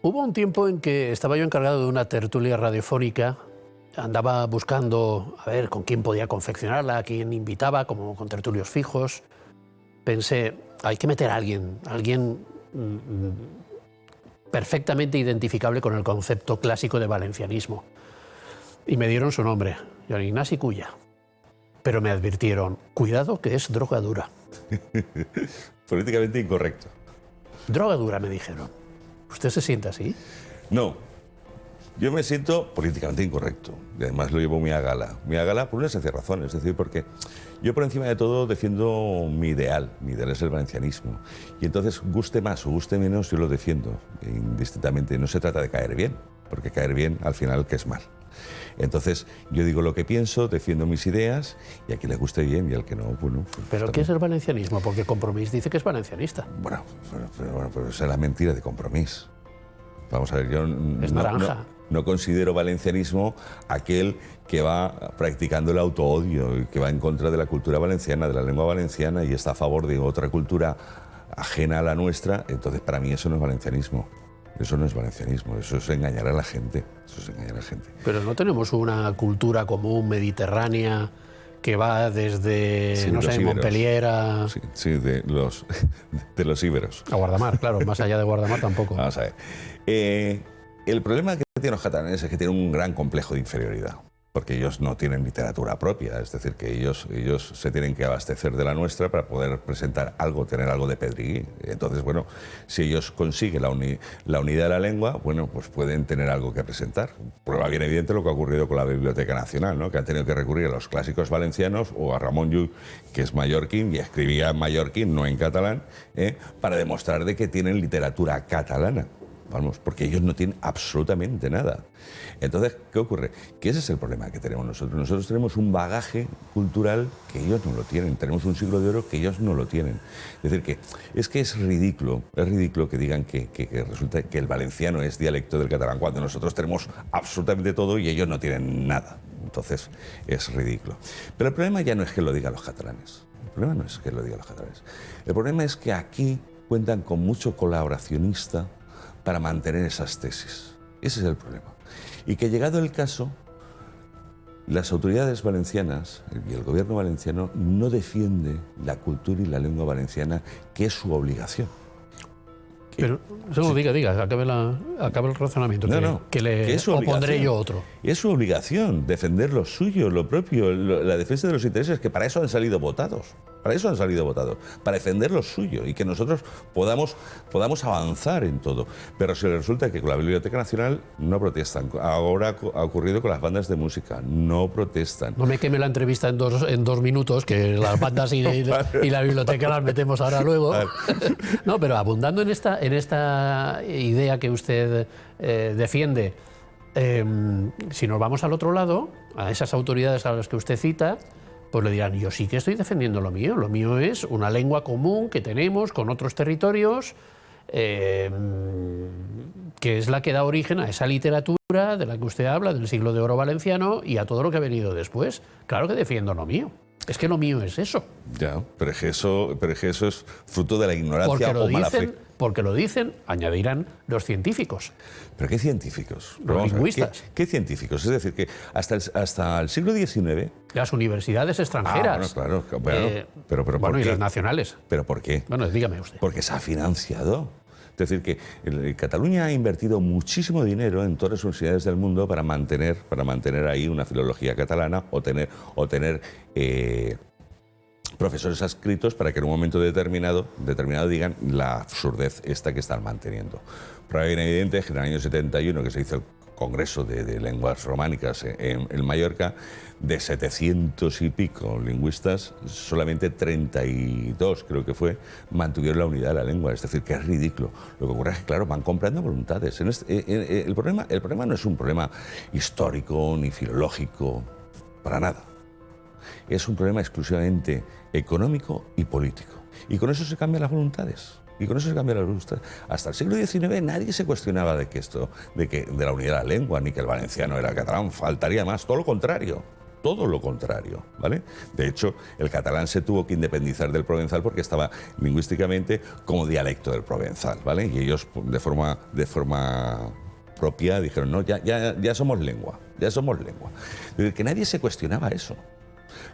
Hubo un tiempo en que estaba yo encargado de una tertulia radiofónica. Andaba buscando a ver con quién podía confeccionarla, a quién invitaba, como con tertulios fijos. Pensé, hay que meter a alguien perfectamente identificable con el concepto clásico de valencianismo. Y me dieron su nombre, Joan Ignasi Culla. Pero me advirtieron, cuidado que es droga dura. Políticamente incorrecto. Droga dura, me dijeron. ¿Usted se siente así? No, yo me siento políticamente incorrecto. Y además lo llevo muy a gala. Muy a gala por una sencilla razón. Es decir, porque yo por encima de todo defiendo mi ideal. Mi ideal es el valencianismo. Y entonces, guste más o guste menos, yo lo defiendo indistintamente. No se trata de caer bien, porque caer bien al final que es mal. Entonces, yo digo lo que pienso, defiendo mis ideas, y a quien le guste bien y al que no, bueno... Pues ¿pero también. qué es el valencianismo? Porque Compromís dice que es valencianista. Bueno, pero esa es la mentira de Compromís. Vamos a ver, yo es naranja. No considero valencianismo aquel que va practicando el autoodio y que va en contra de la cultura valenciana, de la lengua valenciana, y está a favor de otra cultura ajena a la nuestra. Entonces, para mí eso no es valencianismo. Eso no es valencianismo, eso es engañar a la gente. Eso es engañar a la gente. Pero no tenemos una cultura común mediterránea que va desde, sí, no sé, íberos. Montpellier a... Sí, de los íberos. A Guardamar, claro, más allá de Guardamar tampoco. Vamos a ver. El problema que tienen los catalanes es que tienen un gran complejo de inferioridad, porque ellos no tienen literatura propia, es decir, que ellos se tienen que abastecer de la nuestra para poder presentar algo, tener algo de pedriguí. Entonces, bueno, si ellos consiguen la unidad de la lengua, bueno, pues pueden tener algo que presentar. Prueba bien evidente lo que ha ocurrido con la Biblioteca Nacional, ¿no? Que han tenido que recurrir a los clásicos valencianos o a Ramon Llull, que es mallorquín y escribía en mallorquín, no en catalán, para demostrar de que tienen literatura catalana. Vamos, porque ellos no tienen absolutamente nada. Entonces, ¿qué ocurre? Que ese es el problema que tenemos nosotros. Nosotros tenemos un bagaje cultural que ellos no lo tienen. Tenemos un siglo de oro que ellos no lo tienen. Es decir, que es ridículo que digan que resulta que el valenciano es dialecto del catalán, cuando nosotros tenemos absolutamente todo y ellos no tienen nada. Entonces, es ridículo. Pero el problema ya no es que lo digan los catalanes. El problema no es que lo digan los catalanes. El problema es que aquí cuentan con mucho colaboracionista para mantener esas tesis. Ese es el problema. Y que llegado el caso, las autoridades valencianas y el gobierno valenciano no defiende la cultura y la lengua valenciana, que es su obligación. Pero, solo diga, acabe el razonamiento, que le opondré yo otro. Es su obligación defender lo suyo, lo propio, la defensa de los intereses, que para eso han salido votados. Para eso han salido votados, para defender lo suyo y que nosotros podamos avanzar en todo. Pero si resulta que con la Biblioteca Nacional no protestan. Ahora ha ocurrido con las bandas de música, no protestan. No me queme la entrevista en dos minutos, que las bandas y la biblioteca las metemos ahora luego. No, pero abundando en esta idea que usted defiende, si nos vamos al otro lado, a esas autoridades a las que usted cita, pues le dirán, yo sí que estoy defendiendo lo mío es una lengua común que tenemos con otros territorios, que es la que da origen a esa literatura de la que usted habla, del siglo de oro valenciano, y a todo lo que ha venido después. Claro que defiendo lo mío. Es que lo mío es eso. Ya, pero es que eso es fruto de la ignorancia o mala fe. Porque lo dicen, añadirán los científicos. ¿Pero qué científicos? Los lingüistas. ¿Qué científicos? Es decir, que hasta el siglo XIX... Las universidades extranjeras. Bueno, claro. Pero ¿por qué? Y las nacionales. ¿Pero por qué? Bueno, dígame usted. Porque se ha financiado. Es decir, que Cataluña ha invertido muchísimo dinero en todas las universidades del mundo para mantener ahí una filología catalana o tener profesores adscritos para que en un momento determinado digan la absurdez esta que están manteniendo. Prueba bien evidente es que en el año 71, que se hizo el Congreso de Lenguas Románicas en Mallorca, de 700 y pico lingüistas, solamente 32, creo que fue, mantuvieron la unidad de la lengua. Es decir, que es ridículo. Lo que ocurre es que, claro, van comprando voluntades. El problema no es un problema histórico ni filológico, para nada. Es un problema exclusivamente económico y político. Y con eso se cambian las voluntades. Hasta el siglo XIX nadie se cuestionaba de la unidad de la lengua, ni que el valenciano era catalán. Faltaría más, todo lo contrario. todo lo contrario, ¿vale? De hecho, el catalán se tuvo que independizar del provenzal porque estaba lingüísticamente como dialecto del provenzal, ¿vale? Y ellos, de forma propia, dijeron, no, ya somos lengua, ya somos lengua. Que nadie se cuestionaba eso.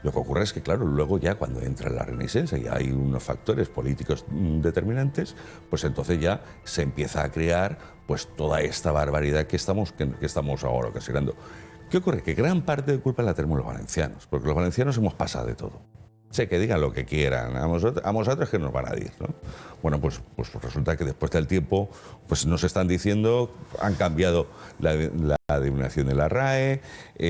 Lo que ocurre es que, claro, luego ya cuando entra la Renaissance y hay unos factores políticos determinantes, pues entonces ya se empieza a crear pues toda esta barbaridad que estamos ahora ocasionando. ¿Qué ocurre? Que gran parte de culpa la tenemos los valencianos, porque los valencianos hemos pasado de todo. Sé que digan lo que quieran, a vosotros que nos van a decir, ¿no? Bueno, pues resulta que después del tiempo pues nos están diciendo, han cambiado la denominación de la RAE,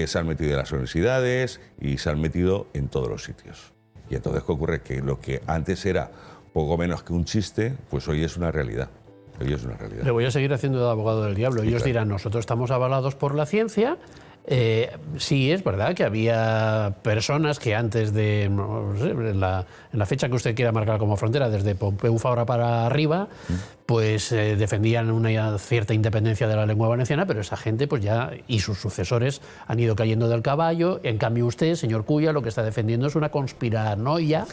se han metido en las universidades y se han metido en todos los sitios. Y entonces, ¿qué ocurre? Que lo que antes era poco menos que un chiste, pues hoy es una realidad. Hoy es una realidad. Le voy a seguir haciendo de abogado del diablo. Ellos dirán, nosotros estamos avalados por la ciencia. Sí, es verdad que había personas que antes de, no sé, en la fecha que usted quiera marcar como frontera, desde Pompeu Fabra para arriba, pues defendían una cierta independencia de la lengua valenciana, pero esa gente pues ya, y sus sucesores, han ido cayendo del caballo. En cambio usted, señor Cuya, lo que está defendiendo es una conspiranoia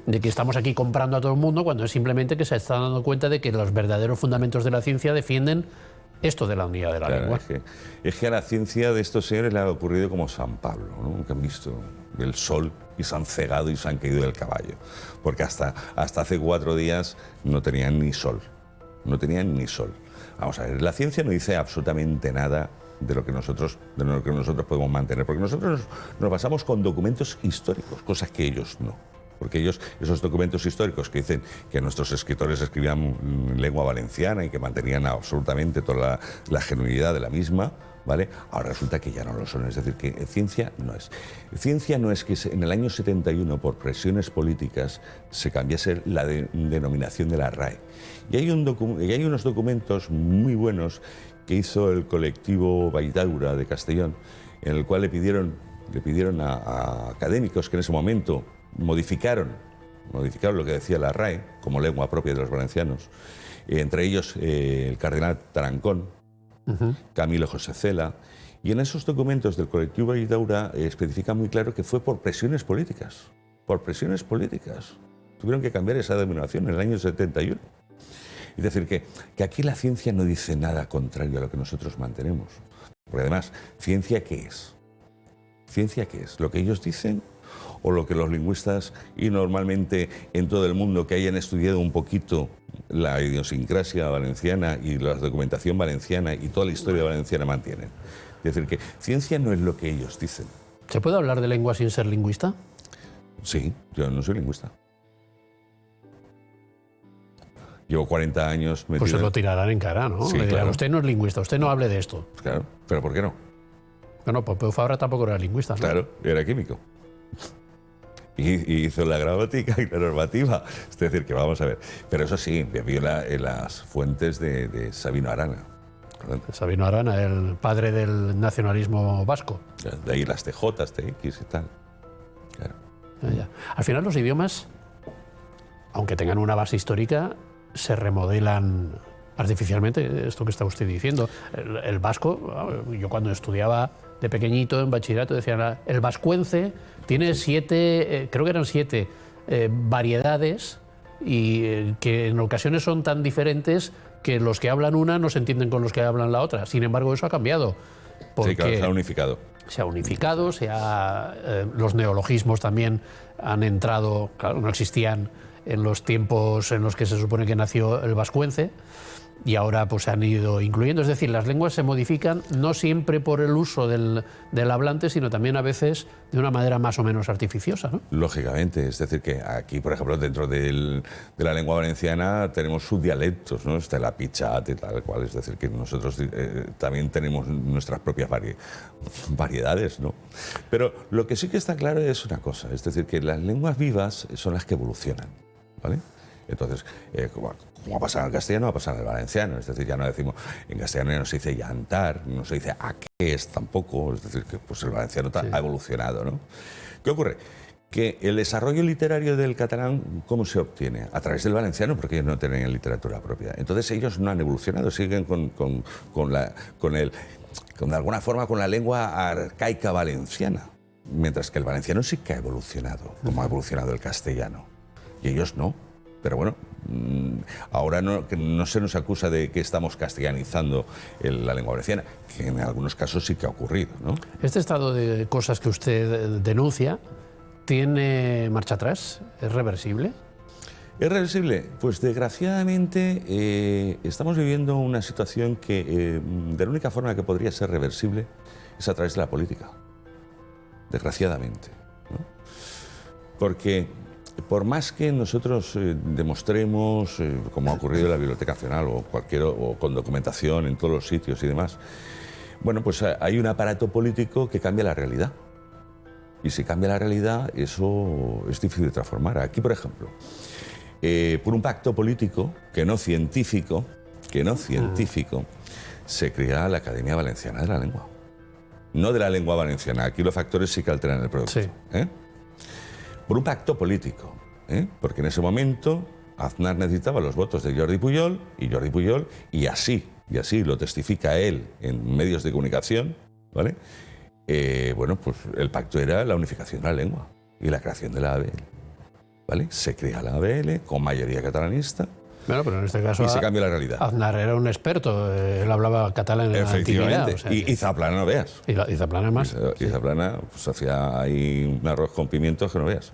de que estamos aquí comprando a todo el mundo, cuando es simplemente que se está dando cuenta de que los verdaderos fundamentos de la ciencia defienden esto de la unidad de la lengua. Es que a la ciencia de estos señores le ha ocurrido como San Pablo, ¿no? Que han visto el sol y se han cegado y se han caído del caballo. Porque hasta hace 4 días no tenían ni sol. No tenían ni sol. Vamos a ver, la ciencia no dice absolutamente nada de lo que nosotros podemos mantener. Porque nosotros nos basamos con documentos históricos, cosas que ellos no. Porque ellos, esos documentos históricos que dicen que nuestros escritores escribían en lengua valenciana y que mantenían absolutamente toda la genuinidad de la misma, ¿vale? Ahora resulta que ya no lo son. Es decir, que ciencia no es. Ciencia no es que en el año 71, por presiones políticas, se cambiase la denominación de la RAE. Y hay unos documentos muy buenos que hizo el colectivo Baitaura de Castellón, en el cual le pidieron a académicos que en ese momento modificaron lo que decía la RAE como lengua propia de los valencianos, entre ellos el cardenal Tarancón, Camilo José Cela, y en esos documentos del colectivo Baitaura especifica muy claro que fue por presiones políticas. Tuvieron que cambiar esa denominación en el año 71. Es decir, que aquí la ciencia no dice nada contrario a lo que nosotros mantenemos. Porque además, ¿ciencia qué es? ¿Ciencia qué es? ¿Lo que ellos dicen o lo que los lingüistas y normalmente en todo el mundo que hayan estudiado un poquito la idiosincrasia valenciana y la documentación valenciana y toda la historia valenciana mantienen? Es decir, que ciencia no es lo que ellos dicen. ¿Se puede hablar de lengua sin ser lingüista? Sí, yo no soy lingüista. Llevo 40 años metido. Pues se lo tirarán en cara, ¿no? Sí, Le dirán, claro. usted no es lingüista, usted no hable de esto. Claro, pero ¿por qué no? No, Pompeu Fabra tampoco era lingüista, ¿no? Claro, era químico. Y hizo la gramática y la normativa. Es decir, que vamos a ver. Pero eso sí, bebió en las fuentes de Sabino Arana. Sabino Arana, el padre del nacionalismo vasco. De ahí las TJ, TX y tal. Claro. Ya. Al final los idiomas, aunque tengan una base histórica, se remodelan artificialmente, esto que está usted diciendo. El vasco, yo cuando estudiaba de pequeñito en bachillerato decían, el vascuence tiene 7, creo que eran 7 variedades y que en ocasiones son tan diferentes que los que hablan una no se entienden con los que hablan la otra. Sin embargo, eso ha cambiado. Porque sí, claro, se ha unificado. Se ha unificado, los neologismos también han entrado, claro, no existían en los tiempos en los que se supone que nació el vascuence y ahora pues se han ido incluyendo. Es decir, las lenguas se modifican no siempre por el uso del hablante, sino también a veces de una manera más o menos artificiosa, ¿no? Lógicamente, es decir, que aquí, por ejemplo, dentro de la lengua valenciana tenemos subdialectos, ¿no? Está la pichat y tal cual, es decir, que nosotros también tenemos nuestras propias variedades, ¿no? Pero lo que sí que está claro es una cosa, es decir, que las lenguas vivas son las que evolucionan, ¿vale? Entonces, como ha pasado en el castellano, va a pasar en el valenciano. Es decir, ya no decimos, en castellano no se dice llantar, no se dice a qué es tampoco. Es decir, que pues el valenciano ha evolucionado, ¿no? ¿Qué ocurre? Que el desarrollo literario del catalán, ¿cómo se obtiene? A través del valenciano, porque ellos no tienen literatura propia. Entonces ellos no han evolucionado, siguen de alguna forma con la lengua arcaica valenciana. Mientras que el valenciano sí que ha evolucionado, como ha evolucionado el castellano. Y ellos no. Pero bueno, ahora que no se nos acusa de que estamos castellanizando la lengua valenciana, que en algunos casos sí que ha ocurrido, ¿no? Este estado de cosas que usted denuncia, ¿tiene marcha atrás? ¿Es reversible? ¿Es reversible? Pues desgraciadamente estamos viviendo una situación que de la única forma que podría ser reversible es a través de la política. Desgraciadamente, ¿no? Porque por más que nosotros demostremos, como ha ocurrido en la Biblioteca Nacional o con documentación en todos los sitios y demás, bueno, pues hay un aparato político que cambia la realidad. Y si cambia la realidad, eso es difícil de transformar. Aquí, por ejemplo, por un pacto político que no científico, se crea la Academia Valenciana de la Lengua. No de la lengua valenciana, aquí los factores sí que alteran el producto. Sí. Por un pacto político, porque en ese momento Aznar necesitaba los votos de Jordi Pujol, y así lo testifica él en medios de comunicación, ¿vale? Bueno, pues el pacto era la unificación de la lengua y la creación de la ABL, ¿vale? Se crea la ABL con mayoría catalanista. Bueno, pero en este caso y se cambia la realidad. Aznar era un experto, él hablaba catalán en la antigüedad. O sea, y Zaplana no veas. Y Zaplana más. Y Zaplana pues, hacía ahí un arroz con pimientos que no veas.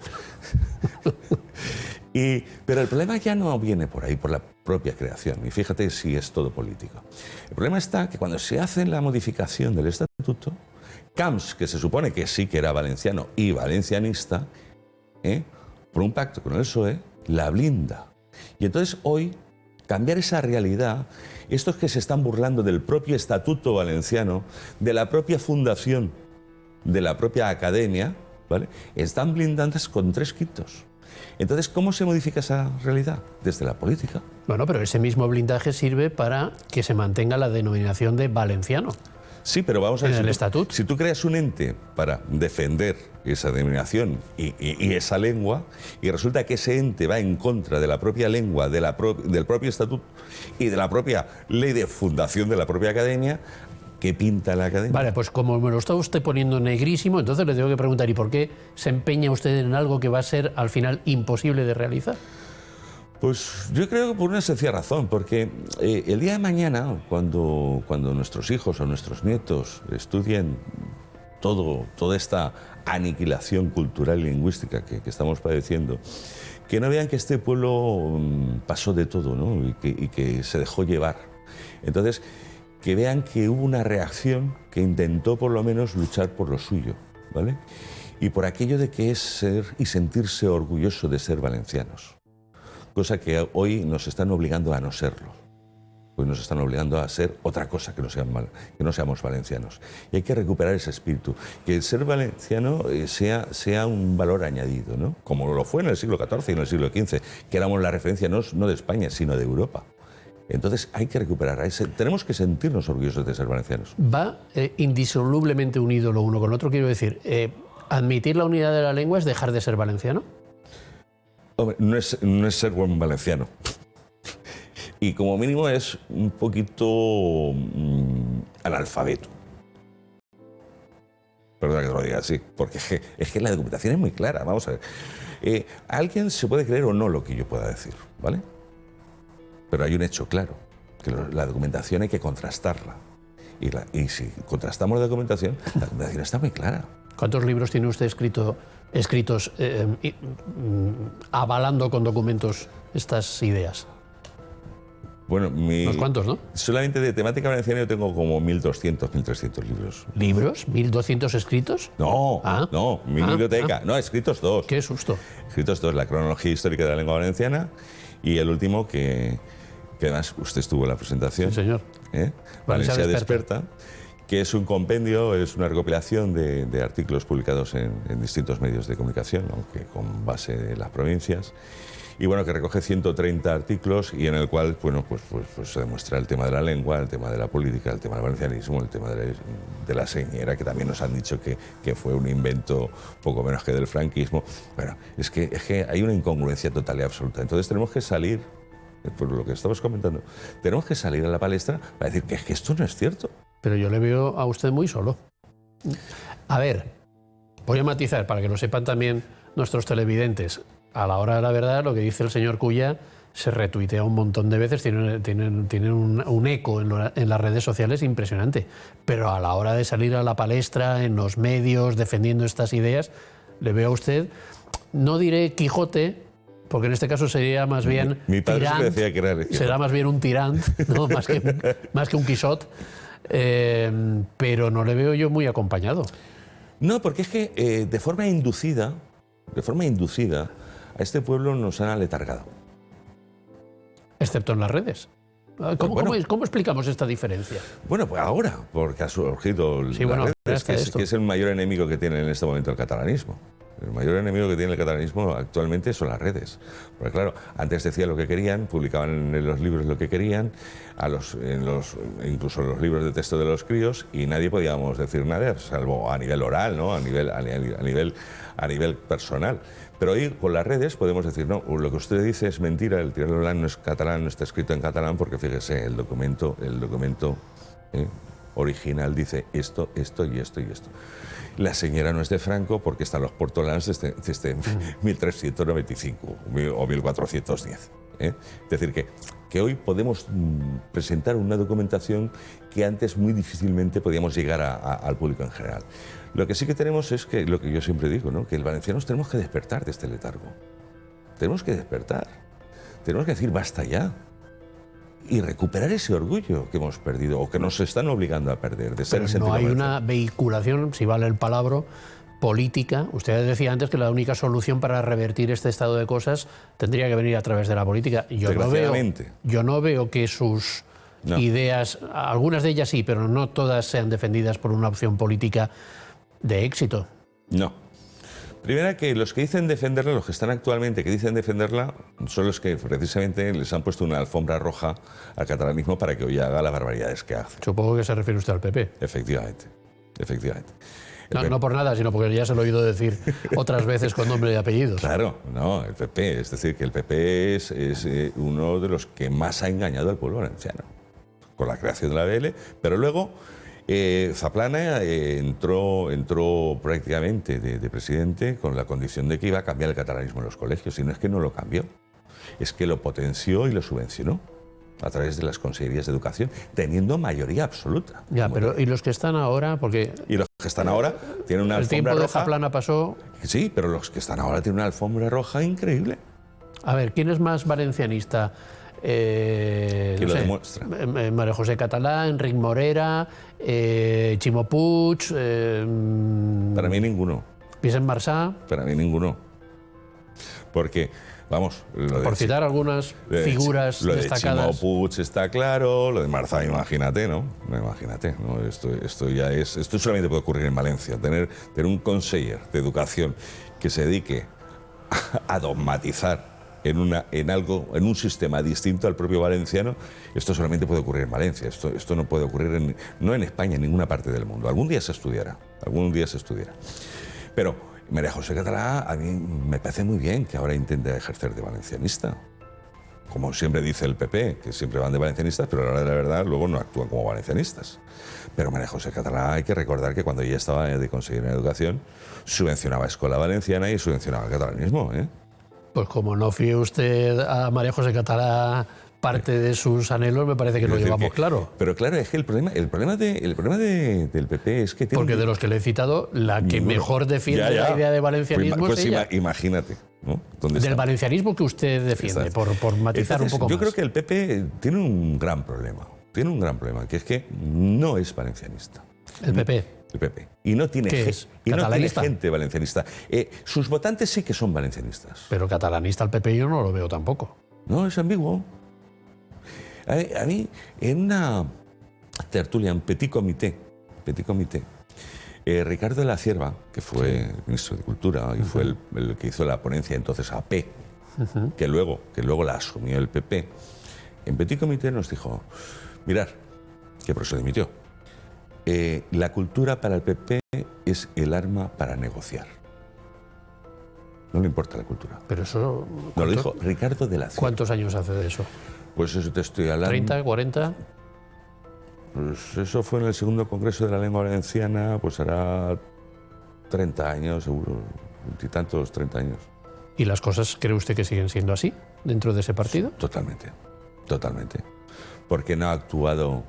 Pero el problema ya no viene por ahí, por la propia creación. Y fíjate si es todo político. El problema está que cuando se hace la modificación del estatuto, Camps, que se supone que sí que era valenciano y valencianista, por un pacto con el PSOE, la blinda. Y entonces hoy, cambiar esa realidad, estos que se están burlando del propio estatuto valenciano, de la propia fundación, de la propia academia, ¿vale?, están blindadas con 3/5. Entonces, ¿cómo se modifica esa realidad? Desde la política. Bueno, pero ese mismo blindaje sirve para que se mantenga la denominación de valenciano. Sí, pero vamos a ver, en el estatuto. Si tú creas un ente para defender esa denominación y esa lengua, y resulta que ese ente va en contra de la propia lengua, del propio estatuto y de la propia ley de fundación de la propia academia, ¿qué pinta la academia? Vale, pues como me lo está usted poniendo negrísimo, entonces le tengo que preguntar, ¿y por qué se empeña usted en algo que va a ser al final imposible de realizar? Pues yo creo que por una sencilla razón, porque el día de mañana, cuando nuestros hijos o nuestros nietos estudien toda esta aniquilación cultural y lingüística que estamos padeciendo, que no vean que este pueblo pasó de todo, ¿no? y que se dejó llevar. Entonces, que vean que hubo una reacción que intentó por lo menos luchar por lo suyo, ¿vale? Y por aquello de que es ser y sentirse orgulloso de ser valencianos. Cosa que hoy nos están obligando a no serlo. Hoy nos están obligando a ser otra cosa que no seamos valencianos. Y hay que recuperar ese espíritu. Que el ser valenciano sea un valor añadido, ¿no? Como lo fue en el siglo XIV y en el siglo XV, que éramos la referencia no de España, sino de Europa. Entonces hay que recuperar, tenemos que sentirnos orgullosos de ser valencianos. Va indisolublemente unido lo uno con lo otro, quiero decir, ¿admitir la unidad de la lengua es dejar de ser valenciano? Hombre, no es ser buen valenciano. Y como mínimo es un poquito analfabeto. Perdona que te lo diga así, porque es que la documentación es muy clara, vamos a ver. Alguien se puede creer o no lo que yo pueda decir, ¿vale? Pero hay un hecho claro, que la documentación hay que contrastarla. Y si contrastamos la documentación está muy clara. ¿Cuántos libros tiene usted escritos avalando con documentos estas ideas? Bueno, unos cuantos, ¿no? Solamente de temática valenciana yo tengo como 1.200, 1.300 libros. ¿Libros? ¿1.200 escritos? No, no, mi biblioteca. No, escritos 2. ¡Qué susto! Escritos 2, la cronología histórica de la lengua valenciana y el último que además usted estuvo en la presentación. Sí, señor. Valencia Desperta, que es un compendio, es una recopilación de artículos publicados en distintos medios de comunicación, aunque con base en las provincias. Y bueno, que recoge 130 artículos y en el cual, bueno, pues se demuestra el tema de la lengua, el tema de la política, el tema del valencianismo, el tema de la señera, que también nos han dicho que fue un invento poco menos que del franquismo. Bueno, es que hay una incongruencia total y absoluta. Entonces tenemos que salir, por lo que estamos comentando, tenemos que salir a la palestra para decir que esto no es cierto. Pero yo le veo a usted muy solo. A ver, Voy a matizar para que lo sepan también nuestros televidentes. A la hora de la verdad, lo que dice el señor Culla se retuitea un montón de veces, tienen un eco en las redes sociales impresionante. Pero a la hora de salir a la palestra, en los medios, defendiendo estas ideas, le veo a usted, no diré Quijote, porque en este caso sería más bien mi padre tirant, decía que era el Quijote. será más bien un tirant, ¿no? más que un Quixote, pero no le veo yo muy acompañado. No, porque es que de forma inducida, a este pueblo nos han aletargado. Excepto en las redes. ¿Cómo explicamos esta diferencia? Bueno, pues ahora, porque ha surgido las redes, que es el mayor enemigo que tiene en este momento el catalanismo. El mayor enemigo que tiene el catalanismo actualmente son las redes. Porque claro, antes decían lo que querían, publicaban en los libros lo que querían, incluso en los libros de texto de los críos, y nadie podíamos decir nada, salvo a nivel oral, ¿no? a nivel personal. Pero hoy con las redes podemos decir, no, lo que usted dice es mentira, el Tirant lo Blanc no es catalán, no está escrito en catalán, porque fíjese, el documento original dice esto, esto y esto y esto. La señora no es de Franco porque están los portolans desde 1395 o 1410. Es decir, que hoy podemos presentar una documentación que antes muy difícilmente podíamos llegar al público en general. Lo que sí que tenemos es que, lo que yo siempre digo, ¿no? Que el valencianos tenemos que despertar de este letargo. Tenemos que despertar. Tenemos que decir basta ya. Y recuperar ese orgullo que hemos perdido o que nos están obligando a perder. De ser Pero no hay una vehiculación, si vale el palabra, política. Usted decía antes que la única solución para revertir este estado de cosas tendría que venir a través de la política. Yo no veo que sus ideas, algunas de ellas sí, pero no todas sean defendidas por una opción política de éxito. No. Primera, que los que dicen defenderla, los que están actualmente que dicen defenderla, son los que precisamente les han puesto una alfombra roja al catalanismo para que hoy haga las barbaridades que hace. Supongo que se refiere usted al PP. Efectivamente. No por nada, sino porque ya se lo he oído decir otras veces con nombre y apellidos. Claro, no, el PP. Es decir, que el PP es uno de los que más ha engañado al pueblo valenciano con la creación de la BL, pero luego Zaplana entró prácticamente de presidente con la condición de que iba a cambiar el catalanismo en los colegios, y no es que no lo cambió, es que lo potenció y lo subvencionó a través de las consejerías de educación, teniendo mayoría absoluta. Ya, pero ¿y los que están ahora? Y los que están ahora tienen una alfombra roja. El tiempo de Zaplana pasó. Sí, pero los que están ahora tienen una alfombra roja increíble. A ver, ¿quién es más valencianista? ¿Quién lo demuestra? María José Catalá, Enric Morera, Ximo Puig... Para mí ninguno. Vicent Marsà. Para mí ninguno. Porque, vamos... Por citar algunas figuras destacadas. Lo de Ximo Puig está claro, lo de Marsà, imagínate, ¿no? Imagínate, ¿no? Esto solamente puede ocurrir en Valencia. Tener un conseller de educación que se dedique a dogmatizar en un sistema distinto al propio valenciano, esto solamente puede ocurrir en Valencia. Esto no puede ocurrir no en España, en ninguna parte del mundo. Algún día se estudiará. Pero María José Catalá, a mí me parece muy bien que ahora intente ejercer de valencianista. Como siempre dice el PP, que siempre van de valencianistas, pero a la hora de la verdad luego no actúan como valencianistas. Pero María José Catalá, hay que recordar que cuando ella estaba de consejera en educación, subvencionaba Escola Valenciana y subvencionaba el catalanismo, ¿eh? Pues como no fíe usted a María José Catalá parte de sus anhelos, me parece que lo llevamos claro. Pero claro, es que el problema del PP es que tiene... Porque de los que le he citado, la que mejor defiende la idea de valencianismo es ella. Imagínate, ¿no? Del valencianismo que usted defiende, por matizar un poco más. Yo creo que el PP tiene un gran problema, que es que no es valencianista. ¿El PP? El PP. Y no tiene, gente valencianista. Sus votantes sí que son valencianistas. Pero catalanista al PP yo no lo veo tampoco. No, es ambiguo. A mí, en una tertulia, en Petit Comité, Ricardo de la Cierva, que fue el ministro de Cultura y fue el que hizo la ponencia entonces AP, que luego la asumió el PP, en Petit Comité nos dijo, mirar, que por eso dimitió, la cultura para el PP es el arma para negociar. No le importa la cultura. Pero eso... Nos lo dijo Ricardo de la Cierva. ¿Cuántos años hace de eso? Pues eso te estoy hablando... ¿30, 40? Pues eso fue en el segundo Congreso de la Lengua Valenciana, pues hará 30 años, seguro, 20 y tantos, 30 años. ¿Y las cosas cree usted que siguen siendo así dentro de ese partido? Totalmente, totalmente. ¿Por qué no ha actuado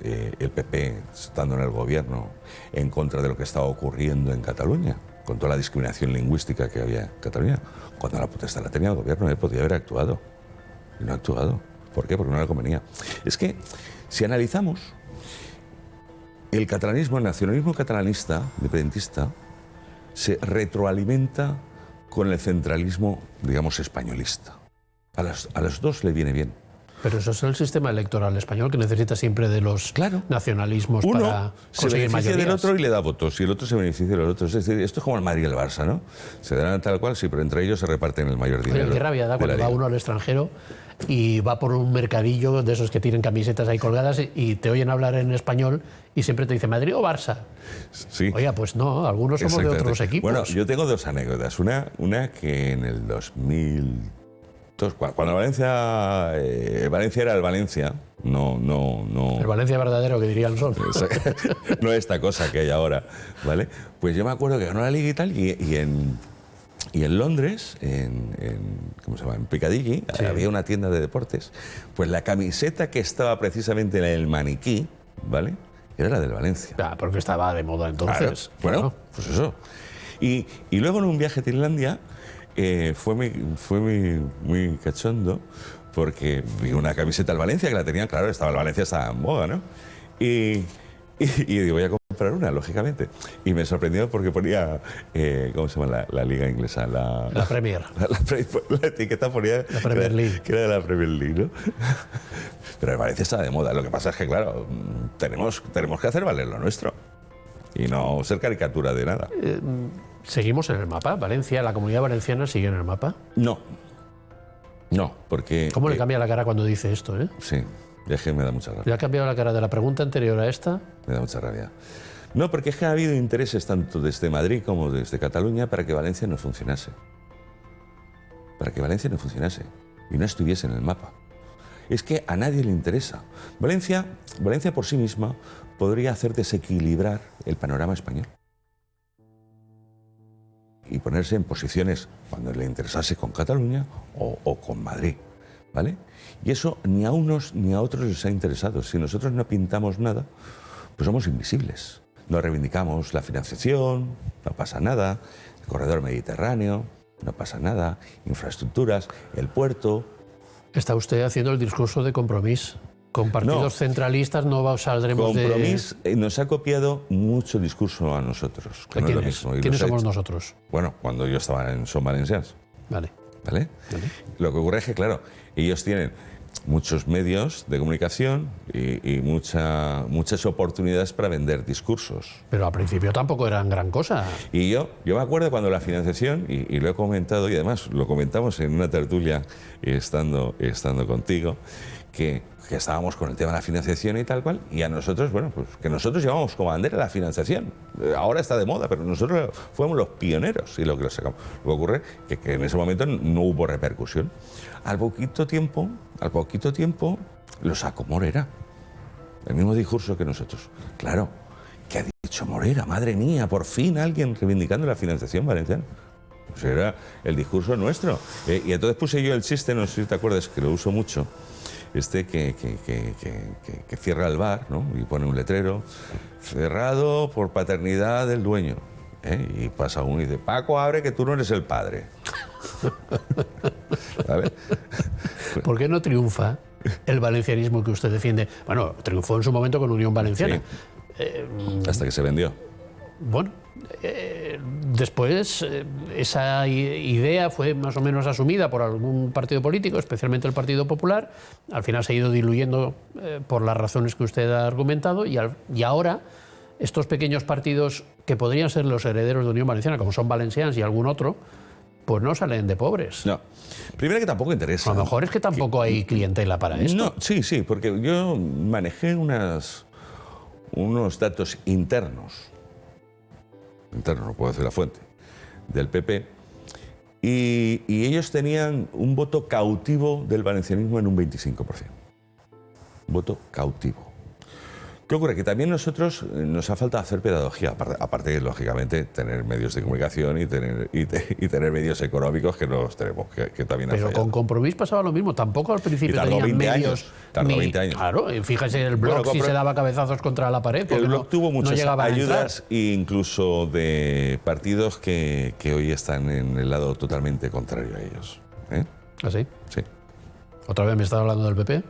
el PP, estando en el gobierno, en contra de lo que estaba ocurriendo en Cataluña, con toda la discriminación lingüística que había en Cataluña? Cuando la potestad la tenía el gobierno, él podía haber actuado. Y no ha actuado. ¿Por qué? Porque no le convenía. Es que, si analizamos, el catalanismo, el nacionalismo catalanista, independentista, se retroalimenta con el centralismo, digamos, españolista. A los dos le viene bien. Pero eso es el sistema electoral español, que necesita siempre de los nacionalismos Uno para se conseguir beneficia mayorías. del otro y le da votos, y el otro se beneficia del otro. Es decir, esto es como el Madrid y el Barça, ¿no? Se dan tal cual, sí, pero entre ellos se reparten el mayor dinero. Oye, qué rabia da cuando va uno al extranjero y va por un mercadillo de esos que tienen camisetas ahí colgadas y te oyen hablar en español y siempre te dice Madrid o Barça. Sí. Oye, pues no, algunos somos de otros equipos. Bueno, yo tengo dos anécdotas. Una que en el 2000... Cuando Valencia era el Valencia, no. El Valencia verdadero, que diría el Sol. No esta cosa que hay ahora, ¿vale? Pues yo me acuerdo que ganó la Liga y tal, y en Londres, ¿cómo se llama? En Piccadilly, Sí. había una tienda de deportes. Pues la camiseta que estaba precisamente en el maniquí, ¿vale? Era la del Valencia. Ah, porque estaba de moda entonces. Claro. Bueno, pues eso. Y luego en un viaje a Tailandia, fue muy cachondo, porque vi una camiseta del Valencia que la tenía, claro, el Valencia estaba en moda, ¿no? Y digo, voy a comprar una, lógicamente. Y me sorprendió porque ponía, ¿cómo se llama la liga inglesa? La Premier. La etiqueta ponía La Premier League. que era de la Premier League, ¿no? Pero el Valencia estaba de moda. Lo que pasa es que, claro, tenemos que hacer valer lo nuestro y no ser caricatura de nada. ¿Seguimos en el mapa? ¿Valencia, la Comunidad Valenciana sigue en el mapa? No, porque... ¿Cómo le cambia la cara cuando dice esto, eh? Sí, es que me da mucha rabia. ¿Le ha cambiado la cara de la pregunta anterior a esta? Me da mucha rabia. No, porque es que ha habido intereses tanto desde Madrid como desde Cataluña para que Valencia no funcionase. Para que Valencia no funcionase y no estuviese en el mapa. Es que a nadie le interesa. Valencia por sí misma podría hacer desequilibrar el panorama español y ponerse en posiciones cuando le interesase con Cataluña o con Madrid, ¿vale? Y eso ni a unos ni a otros les ha interesado. Si nosotros no pintamos nada, pues somos invisibles. No reivindicamos la financiación, no pasa nada, el corredor mediterráneo, no pasa nada, infraestructuras, el puerto. Está usted haciendo el discurso de Compromís. Con partidos centralistas no saldremos de... Compromís nos ha copiado mucho discurso a nosotros. Que no es lo mismo. ¿Quiénes somos nosotros? Bueno, cuando yo estaba en Son Valencians. Vale. ¿Vale? Lo que ocurre es que, claro, ellos tienen muchos medios de comunicación y muchas oportunidades para vender discursos. Pero al principio tampoco eran gran cosa. Y yo me acuerdo cuando la financiación, y lo he comentado, y además lo comentamos en una tertulia estando contigo, que estábamos con el tema de la financiación y tal cual, y a nosotros, bueno, pues que nosotros llevamos como bandera la financiación. Ahora está de moda, pero nosotros fuimos los pioneros y lo que lo sacamos. Lo que ocurre es que en ese momento no hubo repercusión. Al poquito tiempo, lo sacó Morera. El mismo discurso que nosotros. Claro, ¿qué ha dicho Morera? Madre mía, por fin alguien reivindicando la financiación valenciana. Pues era el discurso nuestro. Y entonces puse yo el chiste, no sé si te acuerdas, que lo uso mucho, que cierra el bar, ¿no? Y pone un letrero, cerrado por paternidad del dueño. Y pasa uno y dice, Paco, abre que tú no eres el padre. ¿Sabes? ¿Por qué no triunfa el valencianismo que usted defiende? Bueno, triunfó en su momento con Unión Valenciana. Sí. Hasta que se vendió. Bueno, después esa idea fue más o menos asumida por algún partido político, especialmente el Partido Popular. Al final se ha ido diluyendo por las razones que usted ha argumentado y ahora estos pequeños partidos que podrían ser los herederos de Unión Valenciana, como son Valencians y algún otro, pues no salen de pobres. No. Primero que tampoco interesa. A lo mejor es que tampoco hay clientela para esto. No, sí, porque yo manejé unos datos internos, no puedo decir la fuente, del PP, y ellos tenían un voto cautivo del valencianismo en un 25%. Voto cautivo. ¿Qué ocurre? Que también nosotros nos ha faltado hacer pedagogía, aparte de, lógicamente, tener medios de comunicación y tener medios económicos que no los tenemos, que también han Pero fallado. con Compromís pasaba lo mismo, tampoco al principio tardó tenían 20 medios. años, tardó 20 años. Claro, fíjese el blog si se daba cabezazos contra la pared. El blog tuvo no muchas llegaban a entrar. ayudas, incluso de partidos que hoy están en el lado totalmente contrario a ellos. ¿Eh? ¿Ah, sí? Sí. ¿Otra vez me está hablando del PP?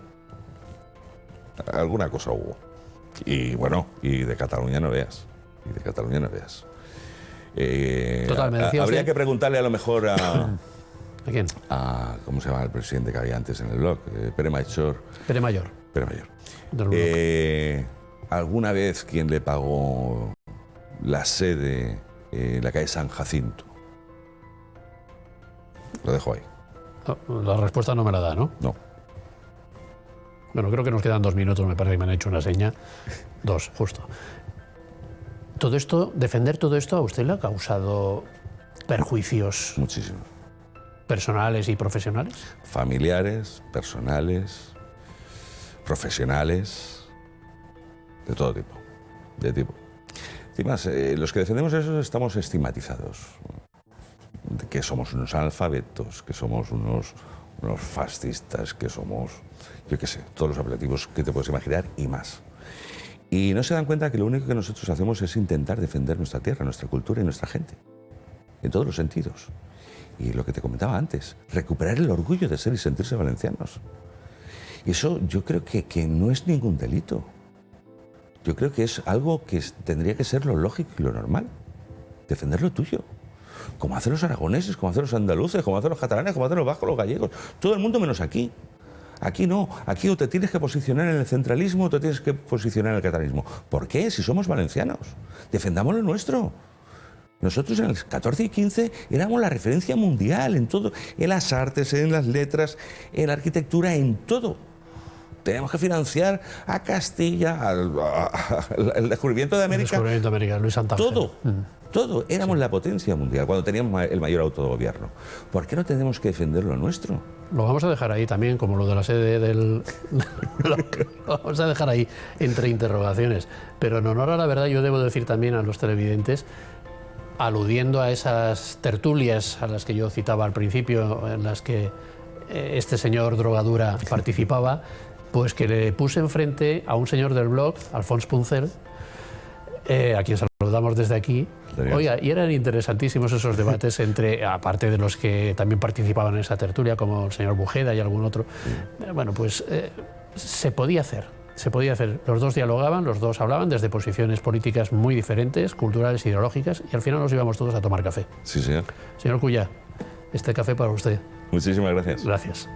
Alguna cosa hubo. Y bueno, y de Cataluña no veas. Y de Cataluña no veas. Total, me decía habría usted... que preguntarle a lo mejor ¿A quién? ¿cómo se llama el presidente que había antes en el blog? Pere Mayor. Pere Mayor. Pere Mayor. Del blog. ¿Alguna vez quién le pagó la sede en la calle San Jacinto? Lo dejo ahí. No, la respuesta no me la da, ¿no? No. Bueno, creo que nos quedan 2 minutos, me parece que me han hecho una seña. 2, justo. Todo esto, defender todo esto, ¿a usted le ha causado perjuicios Muchísimo. personales y profesionales? Familiares, personales, profesionales, de todo tipo. De tipo. Además, los que defendemos eso estamos estigmatizados. De que somos unos analfabetos, que somos unos fascistas, que somos, yo qué sé, todos los apelativos que te puedes imaginar y más. Y no se dan cuenta que lo único que nosotros hacemos es intentar defender nuestra tierra, nuestra cultura y nuestra gente, en todos los sentidos. Y lo que te comentaba antes, recuperar el orgullo de ser y sentirse valencianos. Y eso yo creo que no es ningún delito. Yo creo que es algo que tendría que ser lo lógico y lo normal. Defender lo tuyo. Como hacen los aragoneses, como hacen los andaluces, como hacen los catalanes, como hacen los vascos, los gallegos. Todo el mundo menos aquí. Aquí no. Aquí o te tienes que posicionar en el centralismo o te tienes que posicionar en el catalanismo. ¿Por qué? Si somos valencianos. Defendamos lo nuestro. Nosotros en el 14 y 15 éramos la referencia mundial en todo. En las artes, en las letras, en la arquitectura, en todo. Tenemos que financiar a Castilla, el descubrimiento de América. El descubrimiento de América, Luis Santa Fe. Todo. Todo. Éramos la potencia mundial cuando teníamos el mayor autogobierno. ¿Por qué no tenemos que defender lo nuestro? Lo vamos a dejar ahí también, como lo de la sede del... Lo vamos a dejar ahí entre interrogaciones. Pero en honor a la verdad, yo debo decir también a los televidentes, aludiendo a esas tertulias a las que yo citaba al principio, en las que este señor drogadura participaba, pues que le puse enfrente a un señor del blog, Alfons Punzel, a quien saludamos desde aquí. Oiga, y eran interesantísimos esos debates entre, aparte de los que también participaban en esa tertulia, como el señor Bujeda y algún otro. Bueno, pues se podía hacer. Se podía hacer. Los dos dialogaban, los dos hablaban desde posiciones políticas muy diferentes, culturales, ideológicas, y al final nos íbamos todos a tomar café. Sí, señor. Señor Cullá, este café para usted. Muchísimas gracias. Gracias.